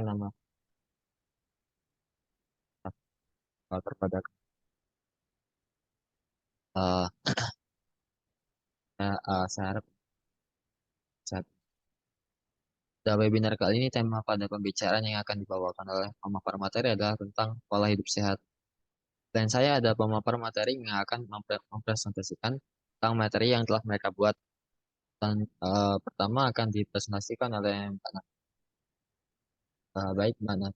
nama terhadap uh, saya harap saat pada webinar kali ini tema pada pembicaraan yang akan dibawakan oleh pemapar materi adalah tentang pola hidup sehat. Dan saya ada pemapar materi yang akan mempresentasikan tentang materi yang telah mereka buat. Dan pertama akan dipresentasikan oleh Mbak Nana. Baik Mbak Nana,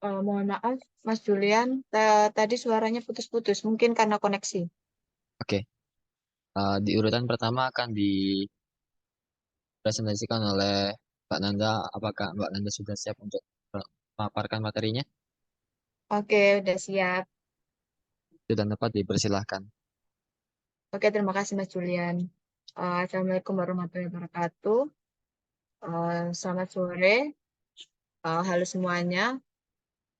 Mohon maaf, Mas Julian, tadi suaranya putus-putus, mungkin karena koneksi. oke. Di urutan pertama akan dipresentasikan oleh Mbak Nanda. Apakah Mbak Nanda sudah siap untuk memaparkan materinya? Oke, udah siap. Sudah dapat dipersilahkan. Oke, terima kasih Mas Julian. Assalamualaikum warahmatullahi wabarakatuh. Selamat sore, halo semuanya.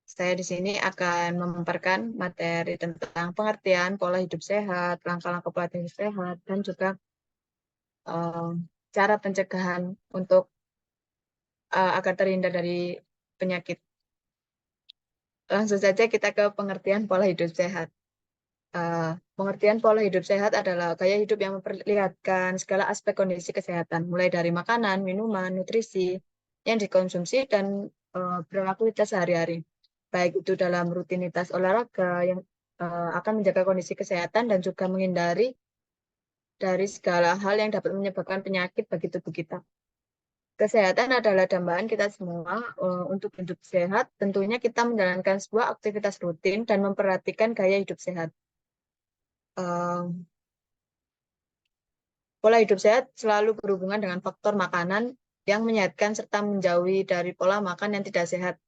Saya di sini akan memaparkan materi tentang pengertian pola hidup sehat, langkah-langkah pola hidup sehat, dan juga eh, cara pencegahan untuk agar terhindar dari penyakit. Langsung saja kita ke pengertian pola hidup sehat. Eh, Pengertian pola hidup sehat adalah gaya hidup yang memperlihatkan segala aspek kondisi kesehatan, mulai dari makanan, minuman, nutrisi yang dikonsumsi dan perilaku kita sehari-hari. Baik itu dalam rutinitas olahraga yang akan menjaga kondisi kesehatan dan juga menghindari dari segala hal yang dapat menyebabkan penyakit bagi tubuh kita. Kesehatan adalah dambaan kita semua untuk hidup sehat. Tentunya kita menjalankan sebuah aktivitas rutin dan memperhatikan gaya hidup sehat. Eh, Pola hidup sehat selalu berhubungan dengan faktor makanan yang menyehatkan serta menjauhi dari pola makan yang tidak sehat,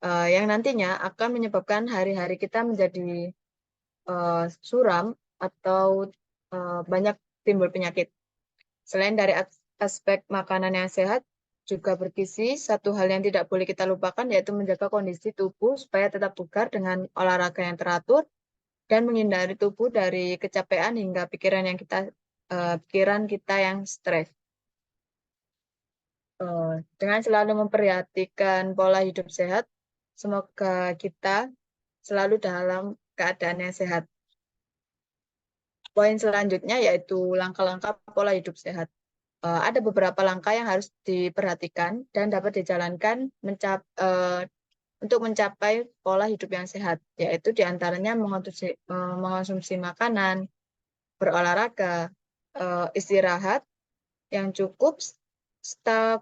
yang nantinya akan menyebabkan hari-hari kita menjadi suram atau banyak timbul penyakit. Selain dari aspek makanan yang sehat, juga bergizi, satu hal yang tidak boleh kita lupakan yaitu menjaga kondisi tubuh supaya tetap bugar dengan olahraga yang teratur dan menghindari tubuh dari kecapean hingga pikiran kita yang stres. Dengan selalu memperhatikan pola hidup sehat, semoga kita selalu dalam keadaan yang sehat. Poin selanjutnya yaitu langkah-langkah pola hidup sehat. Ada beberapa langkah yang harus diperhatikan dan dapat dijalankan untuk mencapai pola hidup yang sehat, yaitu diantaranya mengonsumsi makanan, berolahraga, istirahat yang cukup,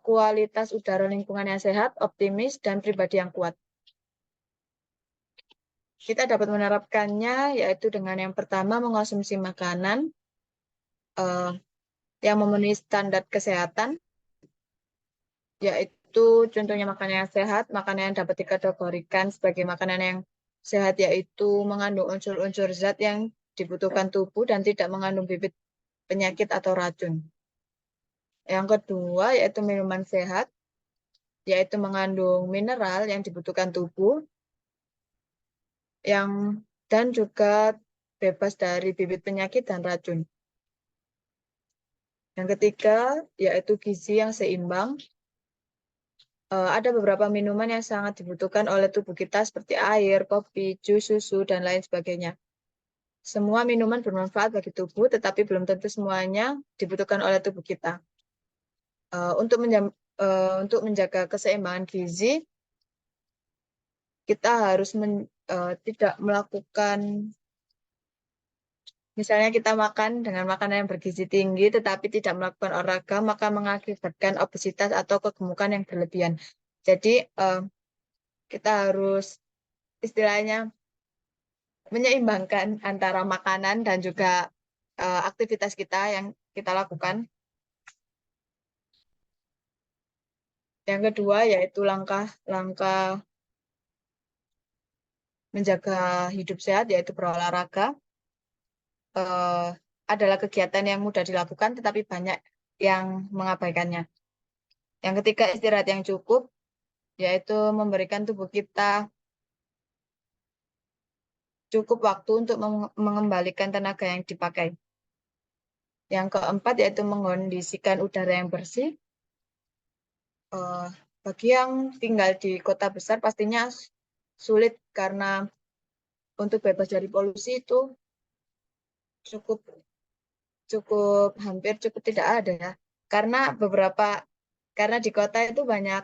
kualitas udara lingkungan yang sehat, optimis, dan pribadi yang kuat. Kita dapat menerapkannya yaitu dengan yang pertama mengonsumsi makanan eh, yang memenuhi standar kesehatan, yaitu contohnya makanan yang sehat, makanan yang dapat dikategorikan sebagai makanan yang sehat yaitu mengandung unsur-unsur zat yang dibutuhkan tubuh dan tidak mengandung bibit penyakit atau racun. Yang kedua yaitu minuman sehat, yaitu mengandung mineral yang dibutuhkan tubuh yang dan juga bebas dari bibit penyakit dan racun. Yang ketiga yaitu gizi yang seimbang. Ada beberapa minuman yang sangat dibutuhkan oleh tubuh kita seperti air, kopi, jus, susu, dan lain sebagainya. Semua minuman bermanfaat bagi tubuh, tetapi belum tentu semuanya dibutuhkan oleh tubuh kita. Untuk menjaga keseimbangan gizi, kita harus tidak melakukan, misalnya kita makan dengan makanan yang bergizi tinggi, tetapi tidak melakukan olahraga, maka mengakibatkan obesitas atau kegemukan yang berlebihan. Jadi, kita harus istilahnya menyeimbangkan antara makanan dan juga aktivitas kita yang kita lakukan. Yang kedua yaitu langkah-langkah menjaga hidup sehat yaitu berolahraga. Eh, Adalah kegiatan yang mudah dilakukan tetapi banyak yang mengabaikannya. Yang ketiga istirahat yang cukup yaitu memberikan tubuh kita cukup waktu untuk mengembalikan tenaga yang dipakai. Yang keempat yaitu mengondisikan udara yang bersih. Eh, Bagi yang tinggal di kota besar pastinya sulit karena untuk bebas dari polusi itu cukup cukup hampir cukup tidak ada ya. Karena karena di kota itu banyak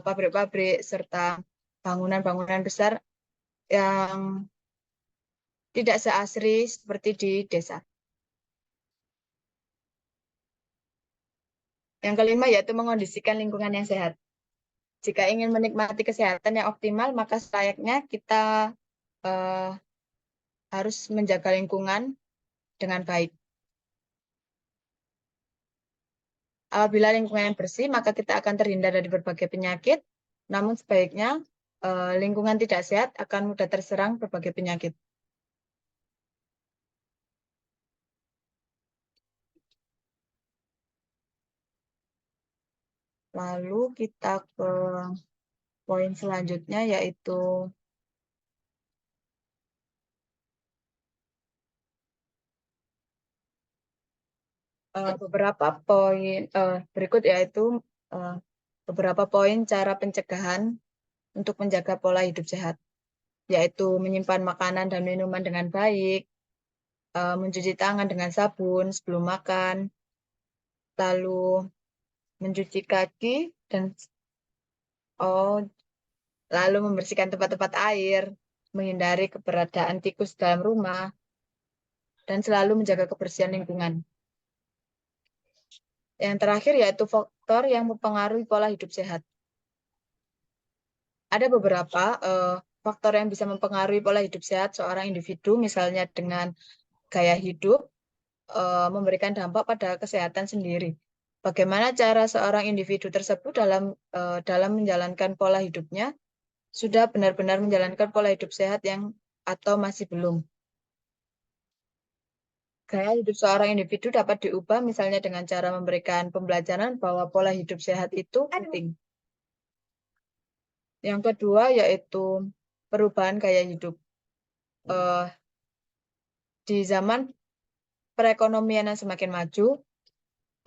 pabrik-pabrik serta bangunan-bangunan besar yang tidak seasri seperti di desa. Yang kelima yaitu mengondisikan lingkungan yang sehat. Jika ingin menikmati kesehatan yang optimal, maka selayaknya kita eh, harus menjaga lingkungan dengan baik. Apabila lingkungan yang bersih, maka kita akan terhindar dari berbagai penyakit. Namun sebaiknya lingkungan tidak sehat akan mudah terserang berbagai penyakit. Lalu kita ke poin selanjutnya yaitu beberapa poin berikut yaitu eh, beberapa poin cara pencegahan untuk menjaga pola hidup sehat, yaitu menyimpan makanan dan minuman dengan baik, mencuci tangan dengan sabun sebelum makan, lalu mencuci kaki dan oh, lalu membersihkan tempat-tempat air, menghindari keberadaan tikus dalam rumah, dan selalu menjaga kebersihan lingkungan. Yang terakhir yaitu faktor yang mempengaruhi pola hidup sehat. Ada beberapa faktor yang bisa mempengaruhi pola hidup sehat seorang individu, misalnya dengan gaya hidup, memberikan dampak pada kesehatan sendiri. Bagaimana cara seorang individu tersebut dalam menjalankan pola hidupnya, sudah benar-benar menjalankan pola hidup sehat yang atau masih belum. Gaya hidup seorang individu dapat diubah misalnya dengan cara memberikan pembelajaran bahwa pola hidup sehat itu penting. Yang kedua yaitu perubahan gaya hidup. Eh, di zaman perekonomian yang semakin maju,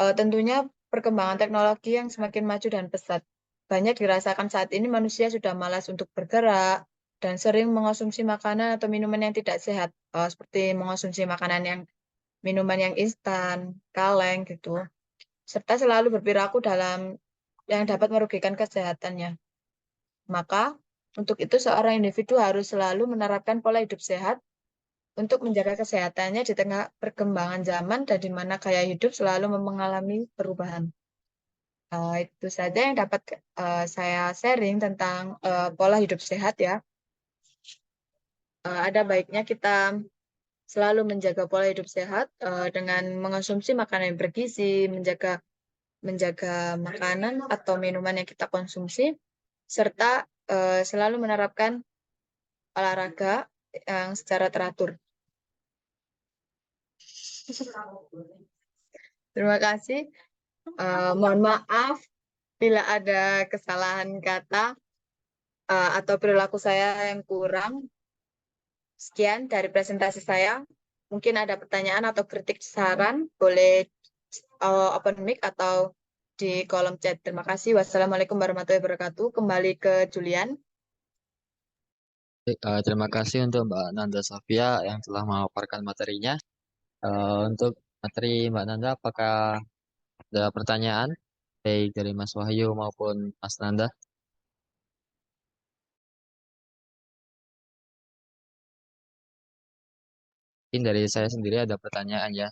tentunya perkembangan teknologi yang semakin maju dan pesat. Banyak dirasakan saat ini manusia sudah malas untuk bergerak dan sering mengonsumsi makanan atau minuman yang tidak sehat, seperti mengonsumsi minuman yang instan, kaleng gitu, serta selalu berperilaku dalam yang dapat merugikan kesehatannya. Maka, untuk itu seorang individu harus selalu menerapkan pola hidup sehat untuk menjaga kesehatannya di tengah perkembangan zaman dan di mana gaya hidup selalu mengalami perubahan. Itu saja yang dapat saya sharing tentang pola hidup sehat ya. Ada baiknya kita selalu menjaga pola hidup sehat dengan mengonsumsi makanan yang bergizi, menjaga menjaga makanan atau minuman yang kita konsumsi, serta selalu menerapkan olahraga yang secara teratur. Terima kasih. Mohon maaf bila ada kesalahan kata atau perilaku saya yang kurang. Sekian dari presentasi saya. Mungkin ada pertanyaan atau kritik saran, boleh open mic atau di kolom chat. Terima kasih. Wassalamualaikum warahmatullahi wabarakatuh. Kembali ke Julian. Terima kasih untuk Mbak Nanda Sofia yang telah memaparkan materinya. Untuk materi Mbak Nanda, apakah ada pertanyaan baik dari Mas Wahyu maupun Mas Nanda? Mungkin dari saya sendiri ada pertanyaan ya.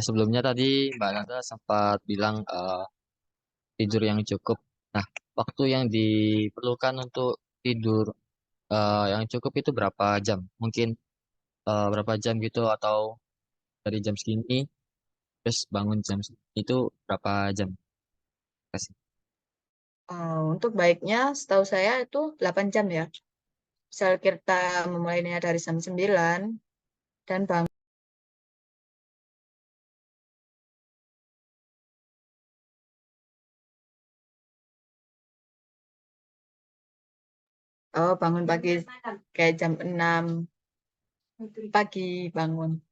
Sebelumnya tadi Mbak Nanda sempat bilang tidur yang cukup. Nah, waktu yang diperlukan untuk tidur yang cukup itu berapa jam? Mungkin berapa jam gitu atau dari jam segini terus bangun jam segini itu berapa jam? Terima kasih. Untuk baiknya, setahu saya itu 8 jam ya. Misal kita memulainya dari jam 9 dan bangun bangun pagi kayak jam 6 pagi bangun.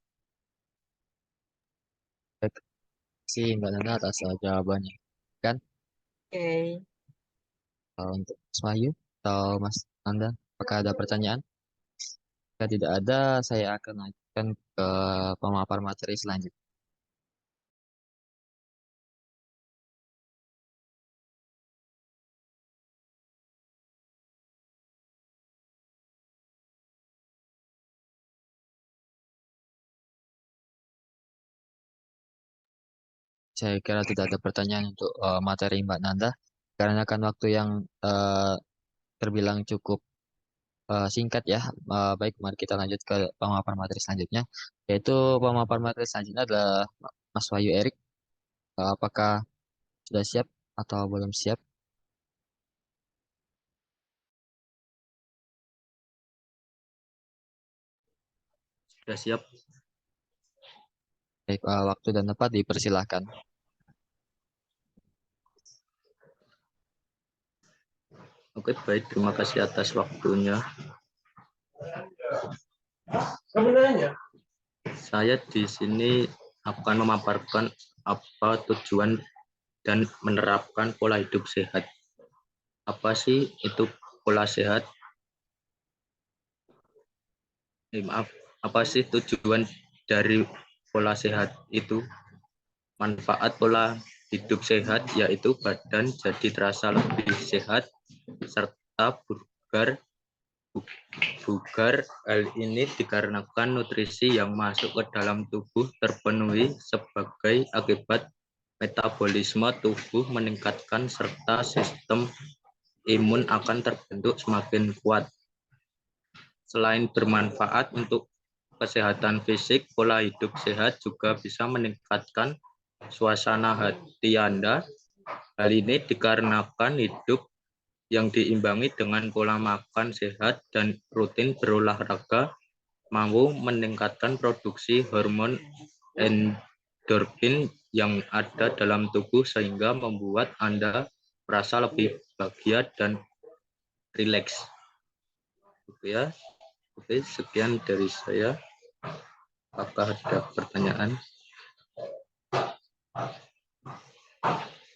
Si Mbak Nanda atas jawabannya. Kan Oke. untuk Mas Wahyu atau Mas Nanda, apakah ada pertanyaan? Jika tidak ada, saya akan lanjutkan ke pemaparan materi selanjutnya. Saya kira tidak ada pertanyaan untuk materi Mbak Nanda, karena kan waktu yang terbilang cukup singkat ya. Baik, mari kita lanjut ke pemaparan materi selanjutnya, yaitu pemaparan materi selanjutnya adalah Mas Wahyu Erik. Apakah sudah siap atau belum siap? Sudah siap. Baik, waktu dan tempat dipersilahkan. Oke, baik. Terima kasih atas waktunya. Saya di sini akan memaparkan apa tujuan dan menerapkan pola hidup sehat. Apa sih itu pola sehat? Maaf, apa sih tujuan dari pola sehat itu? Manfaat pola hidup sehat yaitu badan jadi terasa lebih sehat serta bugar. Hal ini dikarenakan nutrisi yang masuk ke dalam tubuh terpenuhi sebagai akibat metabolisme tubuh meningkatkan serta sistem imun akan terbentuk semakin kuat. Selain bermanfaat untuk kesehatan fisik, pola hidup sehat juga bisa meningkatkan suasana hati Anda. Hal ini dikarenakan hidup yang diimbangi dengan pola makan sehat dan rutin berolahraga mampu meningkatkan produksi hormon endorfin yang ada dalam tubuh sehingga membuat Anda merasa lebih bahagia dan rileks. Oke ya. Oke, sekian dari saya. Apakah ada pertanyaan?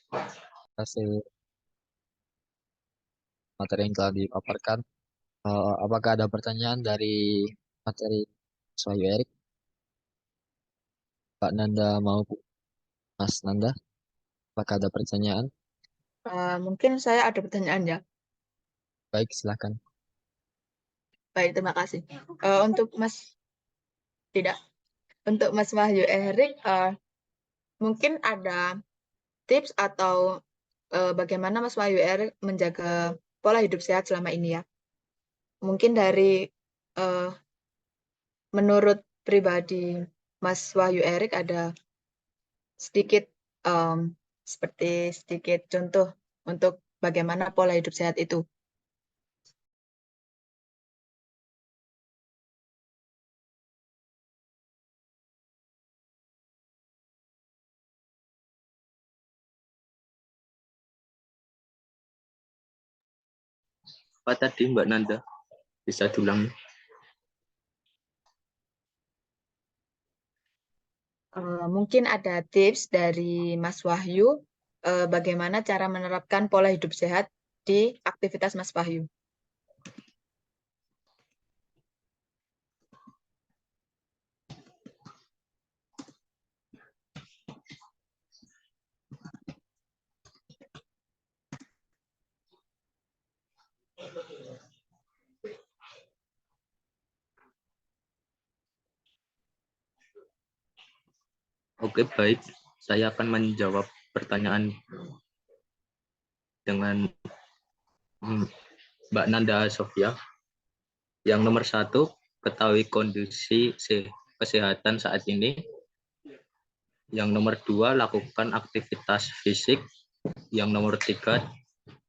Terima kasih materi yang telah dipaparkan. Apakah ada pertanyaan dari materi Mas Wahyu Erik? Pak Nanda maupun Mas Nanda? Apakah ada pertanyaan? Mungkin saya ada pertanyaan ya. Baik, silakan. Baik, terima kasih. Untuk Mas, tidak. Untuk Mas Wahyu Erik, mungkin ada tips atau bagaimana Mas Wahyu Erik menjaga pola hidup sehat selama ini ya? Mungkin dari eh, menurut pribadi Mas Wahyu Erik ada sedikit em, seperti sedikit contoh untuk bagaimana pola hidup sehat itu. Apa tadi Mbak Nanda? Bisa diulang? Mungkin ada tips dari Mas Wahyu bagaimana cara menerapkan pola hidup sehat di aktivitas Mas Wahyu. Oke, baik. Saya akan menjawab pertanyaan dengan Mbak Nanda Sofia. Yang nomor 1, ketahui kondisi kesehatan saat ini. Yang nomor 2, lakukan aktivitas fisik. Yang nomor 3,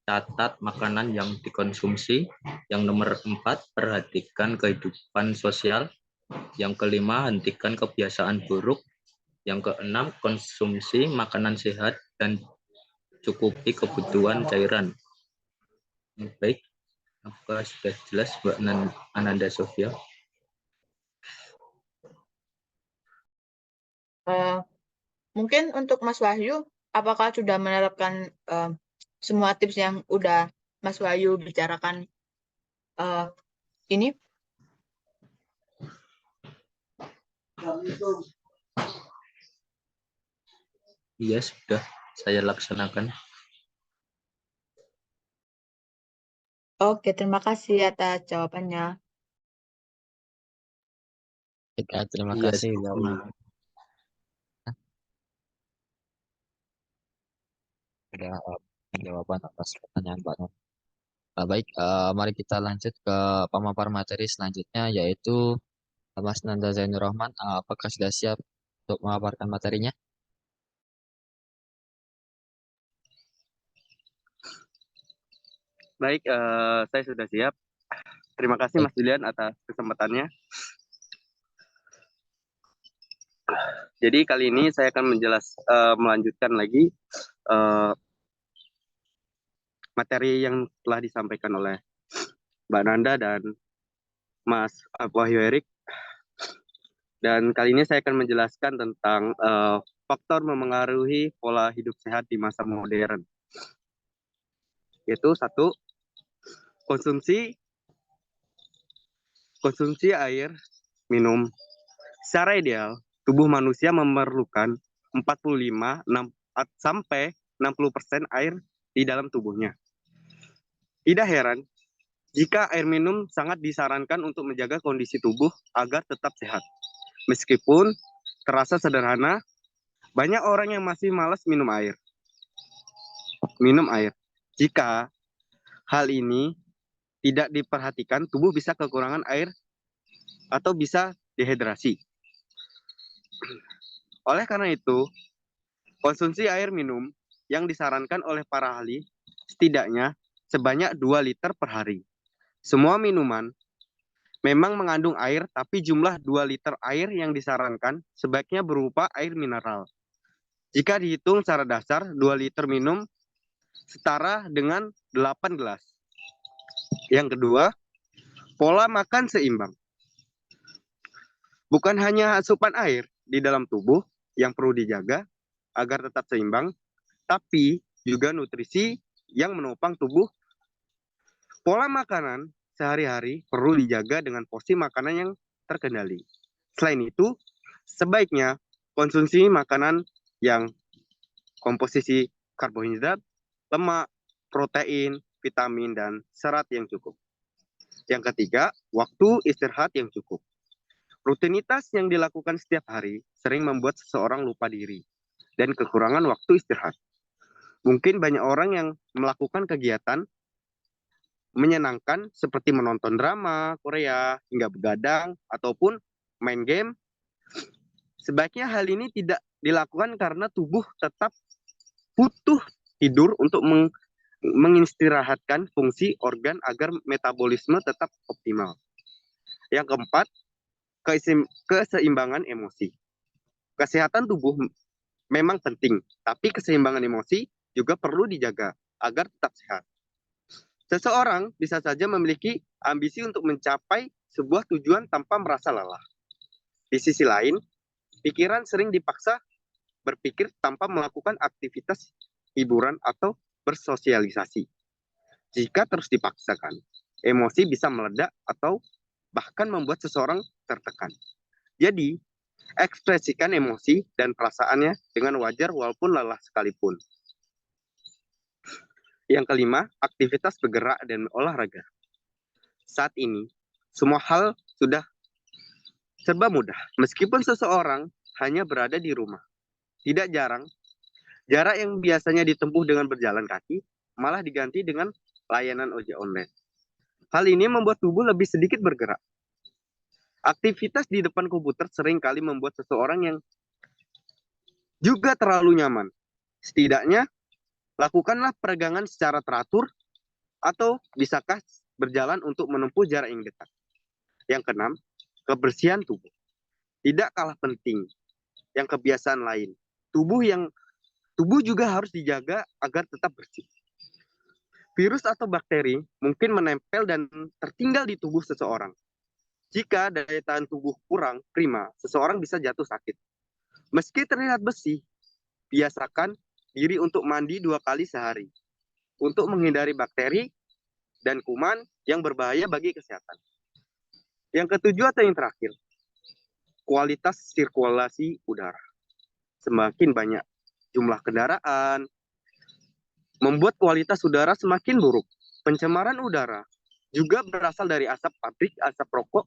catat makanan yang dikonsumsi. Yang nomor 4, perhatikan kehidupan sosial. Yang kelima, hentikan kebiasaan buruk. Yang keenam, konsumsi makanan sehat dan cukupi kebutuhan cairan. Baik, apa sudah jelas Mbak Ananda Sofia? Mungkin untuk Mas Wahyu, apakah sudah menerapkan semua tips yang udah Mas Wahyu bicarakan eh, ini? Iya, sudah saya laksanakan. Oke, terima kasih atas jawabannya. Kita terima Iya, kasih sama. sudah jawaban atas pertanyaan Pak Nur. Baik, mari kita lanjut ke pemapar materi selanjutnya, yaitu Mas Nanda Zainur Rahman. Apakah sudah siap untuk memaparkan materinya? Baik, saya sudah siap. Terima kasih Baik, Mas Julian atas kesempatannya. Jadi kali ini saya akan melanjutkan lagi uh, materi yang telah disampaikan oleh Mbak Nanda dan Mas Wahyu Erik. Dan kali ini saya akan menjelaskan tentang faktor memengaruhi pola hidup sehat di masa modern. Yaitu satu, konsumsi air minum. Secara ideal, tubuh manusia memerlukan 45 sampai 60% air di dalam tubuhnya. Tidak heran jika air minum sangat disarankan untuk menjaga kondisi tubuh agar tetap sehat. Meskipun terasa sederhana, banyak orang yang masih malas minum air. Jika hal ini tidak diperhatikan, tubuh bisa kekurangan air atau bisa dehidrasi. Oleh karena itu, konsumsi air minum yang disarankan oleh para ahli setidaknya sebanyak 2 liter per hari. Semua minuman memang mengandung air, tapi jumlah 2 liter air yang disarankan sebaiknya berupa air mineral. Jika dihitung secara dasar, 2 liter minum setara dengan 8 gelas. Yang kedua, pola makan seimbang. Bukan hanya asupan air di dalam tubuh yang perlu dijaga agar tetap seimbang, tapi juga nutrisi yang menopang tubuh. Pola makanan sehari-hari perlu dijaga dengan porsi makanan yang terkendali. Selain itu, sebaiknya konsumsi makanan yang komposisi karbohidrat, lemak, protein, vitamin, dan serat yang cukup. Yang ketiga, waktu istirahat yang cukup. Rutinitas yang dilakukan setiap hari sering membuat seseorang lupa diri dan kekurangan waktu istirahat. Mungkin banyak orang yang melakukan kegiatan menyenangkan seperti menonton drama Korea hingga begadang ataupun main game. Sebaiknya hal ini tidak dilakukan karena tubuh tetap butuh tidur untuk mengistirahatkan fungsi organ agar metabolisme tetap optimal. Yang keempat, keseimbangan emosi. Kesehatan tubuh memang penting, tapi keseimbangan emosi juga perlu dijaga agar tetap sehat. Seseorang bisa saja memiliki ambisi untuk mencapai sebuah tujuan tanpa merasa lelah. Di sisi lain, pikiran sering dipaksa berpikir tanpa melakukan aktivitas hiburan atau bersosialisasi. Jika terus dipaksakan, emosi bisa meledak atau bahkan membuat seseorang tertekan. Jadi, ekspresikan emosi dan perasaannya dengan wajar walaupun lelah sekalipun. Yang kelima, aktivitas bergerak dan olahraga. Saat ini, semua hal sudah serba mudah. Meskipun seseorang hanya berada di rumah. Tidak jarang, jarak yang biasanya ditempuh dengan berjalan kaki malah diganti dengan layanan ojek online. Hal ini membuat tubuh lebih sedikit bergerak. Aktivitas di depan komputer seringkali membuat seseorang yang juga terlalu nyaman. Setidaknya, lakukanlah peregangan secara teratur atau bisakah berjalan untuk menempuh jarak yang dekat. Yang keenam, kebersihan tubuh. Tidak kalah penting yang kebiasaan lain. Tubuh juga harus dijaga agar tetap bersih. Virus atau bakteri mungkin menempel dan tertinggal di tubuh seseorang. Jika daya tahan tubuh kurang prima, seseorang bisa jatuh sakit. Meski terlihat bersih, biasakan diri untuk mandi 2 kali sehari untuk menghindari bakteri dan kuman yang berbahaya bagi kesehatan. Yang ketujuh atau yang terakhir, kualitas sirkulasi udara. Semakin banyak jumlah kendaraan, membuat kualitas udara semakin buruk. Pencemaran udara juga berasal dari asap pabrik, asap rokok,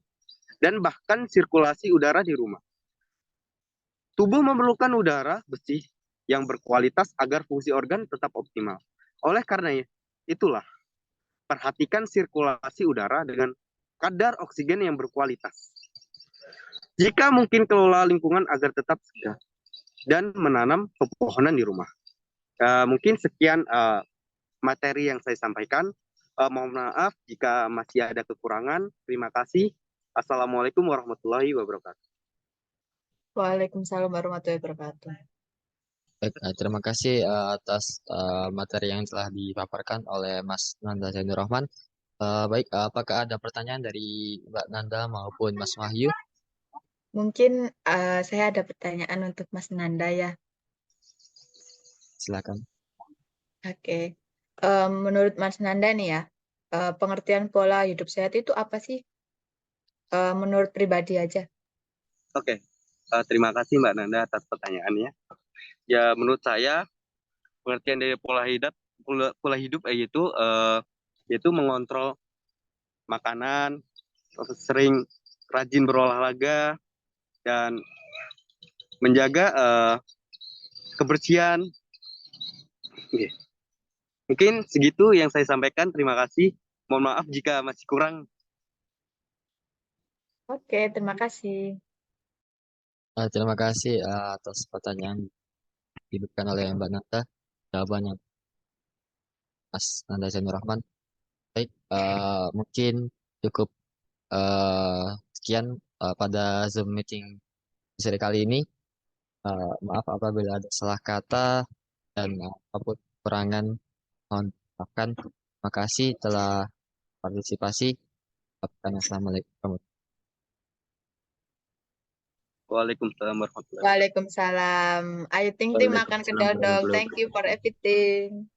dan bahkan sirkulasi udara di rumah. Tubuh memerlukan udara bersih yang berkualitas agar fungsi organ tetap optimal. Oleh karena itulah, perhatikan sirkulasi udara dengan kadar oksigen yang berkualitas. Jika mungkin kelola lingkungan agar tetap segar dan menanam pepohonan di rumah. Mungkin sekian materi yang saya sampaikan. Mohon maaf jika masih ada kekurangan. Terima kasih. Assalamualaikum warahmatullahi wabarakatuh. Waalaikumsalam warahmatullahi wabarakatuh. Baik, terima kasih atas materi yang telah dipaparkan oleh Mas Nanda Zainur Rahman. Baik, apakah ada pertanyaan dari Mbak Nanda maupun Mas Wahyu? Mungkin saya ada pertanyaan untuk Mas Nanda ya. Silakan. Oke. Menurut Mas Nanda nih ya, pengertian pola hidup sehat itu apa sih? Menurut pribadi aja. Oke, terima kasih Mbak Nanda atas pertanyaannya. Ya, menurut saya pengertian dari pola hidup yaitu mengontrol makanan, sering rajin berolahraga, dan menjaga kebersihan. Oke. Mungkin segitu yang saya sampaikan. Terima kasih. Mohon maaf jika masih kurang. Oke, terima kasih. Terima kasih atas pertanyaan diberikan oleh Mbak Nanda. Jawabannya Mas Nanda Zainur Rahman. Baik, mungkin cukup sekian pada Zoom meeting seri kali ini. Maaf apabila ada salah kata dan apapun kekurangan, mohon maafkan. Terima kasih telah partisipasi. Assalamualaikum. Waalaikumsalam warahmatullahi wabarakatuh. Waalaikumsalam. Ayo Ting Ting makan Waalaikumsalam kedodol. warahmatullahi Thank you for everything.